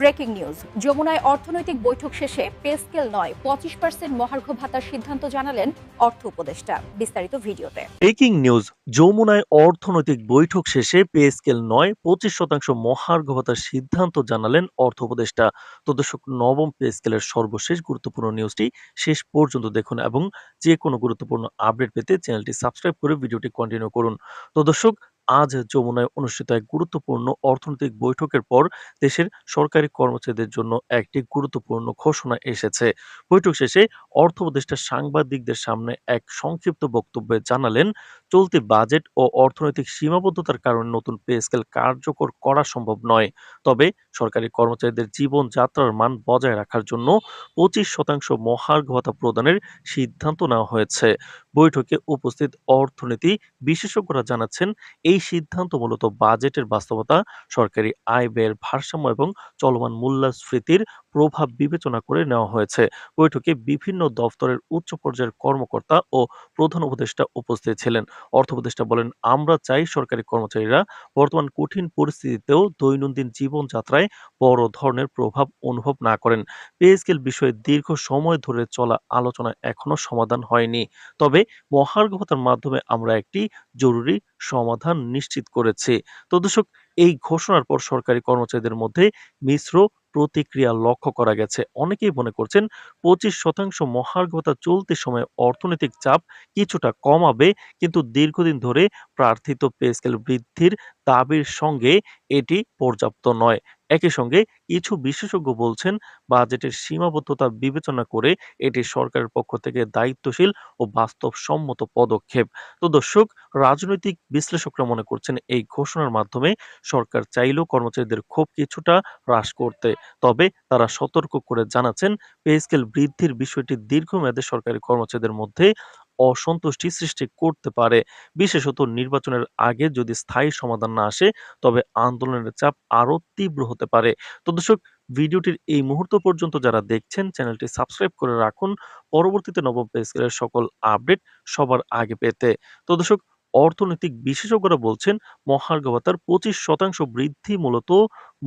Breaking news. যমুনায় অর্থনৈতিক বৈঠক শেষে পে স্কেল নয় 25% মহার্ঘ ভাতার সিদ্ধান্ত জানালেন অর্থ উপদেষ্টা। বিস্তারিত ভিডিওতে। Breaking news. যমুনায় অর্থনৈতিক বৈঠক শেষে পে স্কেল নয় 25% মহার্ঘ ভাতার সিদ্ধান্ত জানালেন অর্থ উপদেষ্টা। তো দর্শক, নবম পে স্কেলের সর্বশেষ গুরুত্বপূর্ণ নিউজটি শেষ পর্যন্ত দেখুন এবং যে কোনো গুরুত্বপূর্ণ আপডেট পেতে চ্যানেলটি সাবস্ক্রাইব করে ভিডিওটি কন্টিনিউ করুন। তো দর্শক, আজ যমুনায় অনুষ্ঠিত এক গুরুত্বপূর্ণ অর্থনৈতিক বৈঠকের পর দেশের সরকারি কর্মচারীদের জন্য একটি গুরুত্বপূর্ণ ঘোষণা এসেছে। বৈঠক শেষে অর্থ উপদেষ্টা সাংবাদিকদের সামনে এক সংক্ষিপ্ত বক্তব্যে জানালেন, চলতি বাজেট ও অর্থনৈতিক সীমাবদ্ধতার কারণে নতুন পে স্কেল কার্যকর করা সম্ভব নয়। তবে সরকারি কর্মচারীদের জীবনযাত্রার মান বজায় রাখার জন্য 25% মহার্ঘ ভাতা প্রদানের সিদ্ধান্ত নেওয়া হয়েছে। বৈঠকে উপস্থিত অর্থনীতি বিশেষজ্ঞরা জানাচ্ছেন, এই সিদ্ধান্ত মূলত বাজেটের বাস্তবতা, সরকারি আয় ব্যয়ের ভারসাম্য এবং চলমান মূল্যস্ফীতির প্রভাব বিবেচনা করে নেওয়া হয়েছে। বৈঠকে বিভিন্ন দফতরের উচ্চ পর্যায়ের কর্মকর্তা ও প্রধান উপদেষ্টা উপস্থিত ছিলেন। অর্থ উপদেষ্টা বলেন, আমরা চাই সরকারি কর্মচারীরা বর্তমান কঠিন পরিস্থিতিতেও দৈনন্দিন জীবনযাত্রায় বড় ধরনের প্রভাব অনুভব না করেন। পে স্কেল বিষয়ে দীর্ঘ সময় ধরে চলা আলোচনা এখনো সমাধান হয়নি। তবে মহার্ঘ ভাতার মাধ্যমে আমরা একটি জরুরি সমাধান নিশ্চিত করেছি। তো দর্শক, এই ঘোষণার পর সরকারি কর্মচারীদের মধ্যে মিশ্র প্রতিক্রিয়া লক্ষ্য করা গেছে। অনেকেই মনে করছেন 25% মহার্ঘ ভাতা চলতি সময়ে অর্থনৈতিক চাপ কিছুটা কমাবে, কিন্তু দীর্ঘদিন ধরে প্রার্থিত পে স্কেল বৃদ্ধির দাবির সঙ্গে এটি পর্যাপ্ত নয়। একই সঙ্গে কিছু বিশেষজ্ঞ বলছেন, বাজেটের সীমাবদ্ধতা বিবেচনা করে এটি সরকারের পক্ষ থেকে দায়িত্বশীল ও বাস্তবসম্মত পদক্ষেপ। তো দর্শক, রাজনৈতিক বিশ্লেষকরা মনে করছেন, এই ঘোষণার মাধ্যমে সরকার চাইলেও কর্মচারীদের ক্ষোভ কিছুটা হ্রাস করতে। তবে তারা সতর্ক করে জানাচ্ছেন, পে স্কেল বৃদ্ধির বিষয়টি দীর্ঘমেয়াদে সরকারি কর্মচারীদের মধ্যে অসন্তুষ্টি সৃষ্টি করতে পারে। বিশেষত নির্বাচনের আগে যদি স্থায়ী সমাধান না আসে, তবে আন্দোলনের চাপ আরো তীব্র হতে পারে। তো দর্শক, ভিডিওটির এই মুহূর্ত পর্যন্ত যারা দেখছেন, চ্যানেলটি সাবস্ক্রাইব করে রাখুন পরবর্তীতে নবম পে স্কেলের সকল আপডেট সবার আগে পেতে। তো দর্শক, অর্থনৈতিক বিশেষজ্ঞরা বলছেন, মহার্ঘ ভাতার 25% বৃদ্ধি মূলত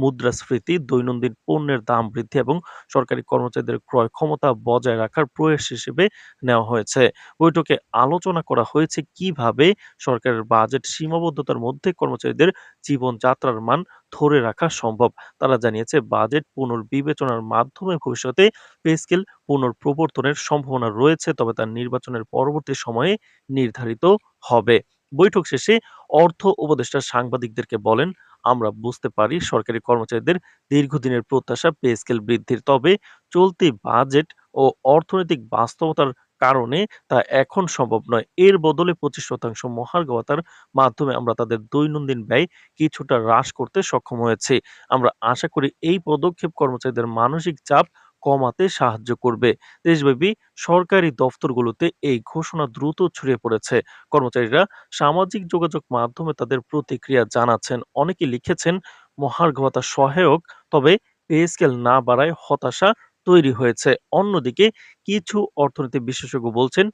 মুদ্রাস্ফীতি, দৈনন্দিন পণ্যের দাম বৃদ্ধি এবং সরকারি কর্মচারীদের ক্রয় ক্ষমতা বজায় রাখার প্রয়াস হিসেবে নেওয়া হয়েছে। বৈঠকে আলোচনা করা হয়েছে কিভাবে সরকারের বাজেট সীমাবদ্ধতার মধ্যে কর্মচারীদের জীবনযাত্রার মান ধরে রাখা সম্ভব। তারা জানিয়েছে, বাজেট পুনর্বিবেচনার মাধ্যমে ভবিষ্যতে পে স্কেল পুনঃপ্রবর্তনের সম্ভাবনা রয়েছে, তবে তা নির্বাচনের পরবর্তী সময়ে নির্ধারিত হবে। বৈঠক শেষে অর্থ উপদেষ্টা সাংবাদিকদেরকে বলেন, আমরা বুঝতে পারি সরকারি কর্মচারীদের দীর্ঘদিনের প্রত্যাশা পে স্কেল বৃদ্ধির, তবে চলতি বাজেট ও অর্থনৈতিক বাস্তবতার কারণে তা এখন সম্ভব নয়। এর বদলে 25% মহার্ঘ ভাতার মাধ্যমে আমরা তাদের দৈনন্দিন ব্যয় কিছুটা হ্রাস করতে সক্ষম হয়েছি। আমরা আশা করি এই পদক্ষেপ কর্মচারীদের মানসিক চাপ কমাতে সাহায্য করবে। দেশব্যাপী সরকারি দফতরগুলোতে এই ঘোষণা দ্রুত ছড়িয়ে পড়েছে। কর্মচারীরা সামাজিক যোগাযোগ মাধ্যমে তাদের প্রতিক্রিয়া জানাচ্ছেন। অনেকে লিখেছেন, মহার্ঘ ভাতা সহায়ক, তবে পে স্কেল না বাড়ায় হতাশা তৈরি হয়েছে। অন্যদিকে কিছু অর্থনীতি বিশেষজ্ঞ বলছেন,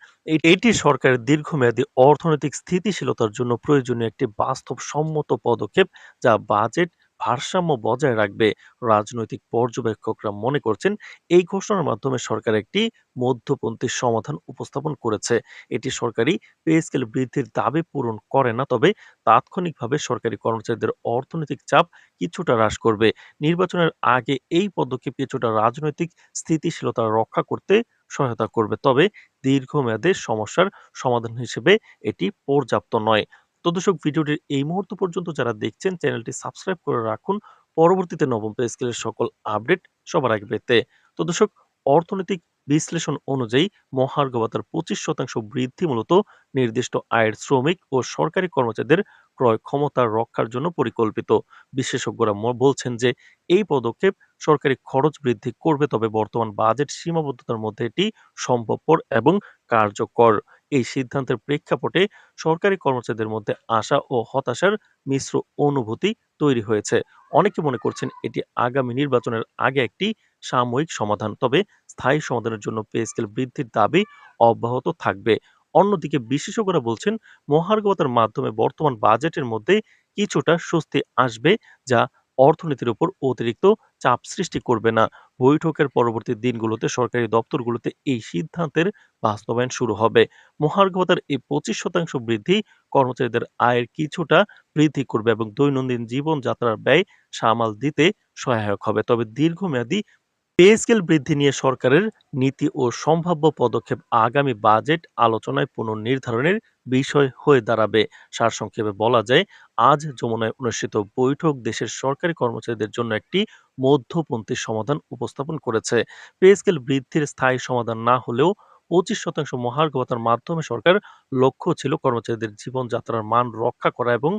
এটি সরকারের দীর্ঘমেয়াদী অর্থনৈতিক স্থিতিশীলতার জন্য প্রয়োজনীয় একটি বাস্তবসম্মত পদক্ষেপ, যা বাজেট ভারসাম্য বজায় রাখবে। রাজনৈতিক পর্যবেক্ষকরা মনে করছেন, এই ঘোষণার মাধ্যমে সরকার একটি মধ্যপন্থী সমাধান উপস্থাপন করেছে। এটি সরকারি পে স্কেল বৃদ্ধির দাবি পূরণ করে না, তবে তাৎক্ষণিকভাবে সরকারি কর্মচারীদের অর্থনৈতিক চাপ কিছুটা হ্রাস করবে। নির্বাচনের আগে এই পদক্ষেপ কিছুটা রাজনৈতিক স্থিতিশীলতা রক্ষা করতে সহায়তা করবে, তবে দীর্ঘমেয়াদে সমস্যার সমাধান হিসেবে এটি পর্যাপ্ত নয়। তো দর্শক, ভিডিওটির এই মুহূর্ত পর্যন্ত যারা দেখছেন, চ্যানেলটি সাবস্ক্রাইব করে রাখুন পরবর্তীতে নবম পে স্কেলের সকল আপডেট সবার আগে পেতে। তো দর্শক, অর্থনৈতিক বিশ্লেষণ অনুযায়ী মহার্ঘ ভাতার 25% বৃদ্ধি মূলত নির্দিষ্ট আয়ের শ্রমিক ও সরকারি কর্মচারীদের ক্রয় ক্ষমতা রক্ষার জন্য পরিকল্পিত। বিশেষজ্ঞরা বলছেন যে, এই পদক্ষেপ সরকারি খরচ বৃদ্ধি করবে, তবে বর্তমান বাজেট সীমাবদ্ধতার মধ্যে এটি সম্ভবপর এবং কার্যকর। এই সিদ্ধান্তের প্রেক্ষাপটে সরকারি কর্মচারীদের মধ্যে আশা ও হতাশার মিশ্র অনুভূতি তৈরি হয়েছে। অনেকে মনে করছেন, এটি আগামী নির্বাচনের আগে একটি সাময়িক সমাধান, তবে স্থায়ী সমাধানের জন্য পে স্কেল বৃদ্ধির দাবি অব্যাহত থাকবে। অন্যদিকে বিশেষজ্ঞরা বলছেন, মহার্ঘ ভাতার মাধ্যমে বর্তমান বাজেটের মধ্যে কিছুটা স্বস্তি আসবে, যা অর্থনীতির উপর অতিরিক্ত চাপ সৃষ্টি করবে না। বৈঠকের পরবর্তী দিনগুলোতে সরকারি দপ্তরগুলোতে এই সিদ্ধান্তের বাস্তবায়ন শুরু হবে। মহার্ঘ ভাতার এই 25% বৃদ্ধি কর্মচারীদের আয়ের কিছুটা বৃদ্ধি করবে এবং দৈনন্দিন জীবনযাত্রার ব্যয় সামাল দিতে সহায়ক হবে। তবে দীর্ঘমেয়াদী পে স্কেল বৃদ্ধি নিয়ে সরকারের নীতি ও সম্ভাব্য পদক্ষেপ আগামী বাজেট আলোচনায় পুনর্নির্ধারণের বিষয় হয়ে দাঁড়াবে। সারসংক্ষেপে বলা যায়, আজ যমুনায় অনুষ্ঠিত বৈঠক দেশের সরকারি কর্মচারীদের জন্য একটি মধ্যপন্থী সমাধান উপস্থাপন করেছে। পে স্কেল বৃদ্ধির স্থায়ী সমাধান না হলেও 25% মহার্ঘ ভাতার মাধ্যমে সরকার লক্ষ্য ছিল কর্মচারীদের জীবনযাত্রার মান রক্ষা করা এবং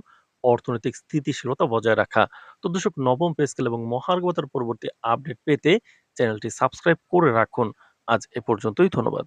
অর্থনৈতিক স্থিতিশীলতা বজায় রাখা। তো দর্শক, নবম পে স্কেল এবং মহার্ঘ ভাতার পরবর্তী আপডেট পেতে চ্যানেলটি সাবস্ক্রাইব করে রাখুন। আজ এ পর্যন্তই, ধন্যবাদ।